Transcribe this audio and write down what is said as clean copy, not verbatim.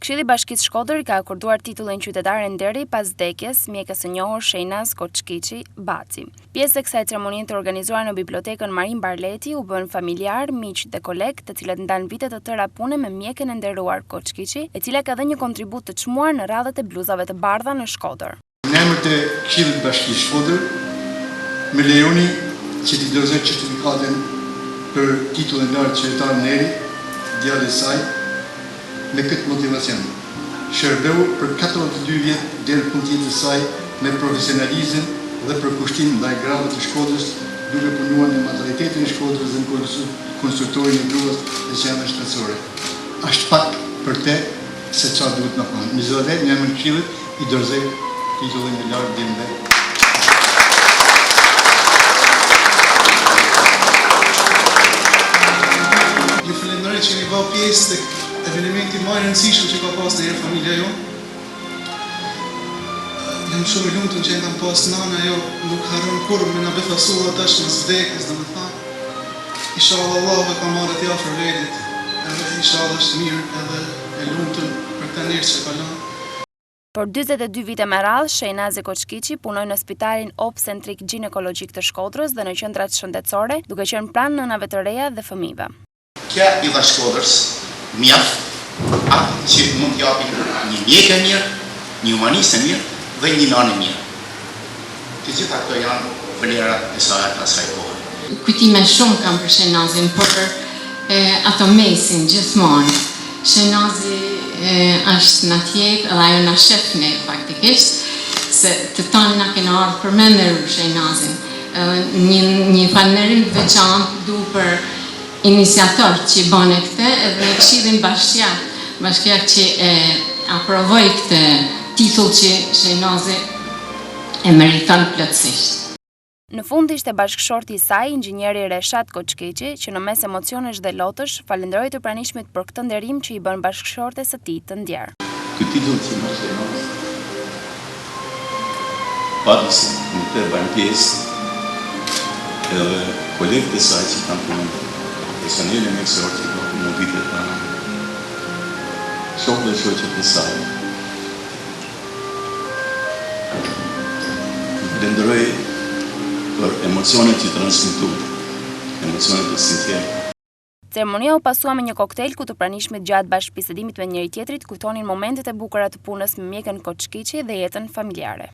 Këshilli i Bashkisë Shkodër i ka akorduar titullin qytetare nderi pas vdekjes mjekës së njohur Shejnaz Koçkiçi Baci. Pjesë e kësaj ceremonie të organizuar në bibliotekën Marin Barleti u bën familjar, miq dhe kolegë, të cilët ndan vite të tëra pune me mjekën e nderuar Koçkiçi, e cila ka dhënë një kontribut të çmuar në radhët e bluzave të bardha në Shkodër. Në emër të Këshillit të Bashkisë Shkodër, më lejoni që t'i dorëzoj certifikatin për titullin e lartë qytetar nderi, djalit të saj, me këtë motivacion. Shërbeu për 42 vjet deri në punëtinë e saj me profesionalizëm dhe për kushtim ndaj gradës të Shkodrës, duke punuar në modalitetin e Shkodrës dhe në konstruktorin e gruas dhe qendrës shtetësore. Ashtë pak për te se çfarë duhet na thonë. Mizolet në emër të Këshillit i dorëzoj titullin e lartë dimbe. Ju falenderoj që keni bërë pjesë të evenimenti më i rëndësishëm që ka pas ndër familja jo. Jam shumë i lumtur që kam pas nana jo, nuk harron kurrë me na befasua tash në vdekjes, domethënë. Inshallah Allahu e ka marrë ti afër vetit. Edhe inshallah është mirë edhe e lumtur për këtë njerëz që ka lënë. Por 42 vite me radhë, Shejnaz Koçkiçi punoi në Spitalin Obstetrik Ginekologjik të Shkodrës dhe në qendrat shëndetësore, duke qenë pranë nënave të reja dhe fëmijëve. Kja i dha Shkodrës mjaft atë që mund t'japin një mjekë e mirë, një humanist e mirë dhe një nanë e mirë. Të gjitha këto janë vlerat e saj asaj kohë. Kujtime shumë kam për Shejnazin, por për ato mesin gjithmonë. Shejnazi është në tjekë dhe ajo në shef ne faktikisht, se të tonë në kena ardhë për me meru Shejnazin. Një falënderim të veçantë du për iniciator që i bane këte edhe në Këshillin bashkiak që aprovoj këtë titull që Shejnazi e meriton plotësisht. Në fund ishte bashkëshorti i saj, inxhinieri Reshat Koçkiçi, që në mes emocionesh dhe lotësh falenderoi të pranishmit për këtë nderim që i bën bashkëshortes së tij të ndjerë. Ky titull që më Shejnaz padis në të bën pjesë edhe kolegët e saj që kanë punuar personelin e mjekësor që ka punuar vite të shokë dhe shoqet e saj. Falenderoj për emocionet që transmetuan, emocionet e sinqerta. Ceremonia u pasua me një koktejl ku të pranishmit gjatë bashkëbisedimit me njëri tjetrit kujtonin momentet e bukura të punës me mjekën Koçkiçi dhe jetën familjare.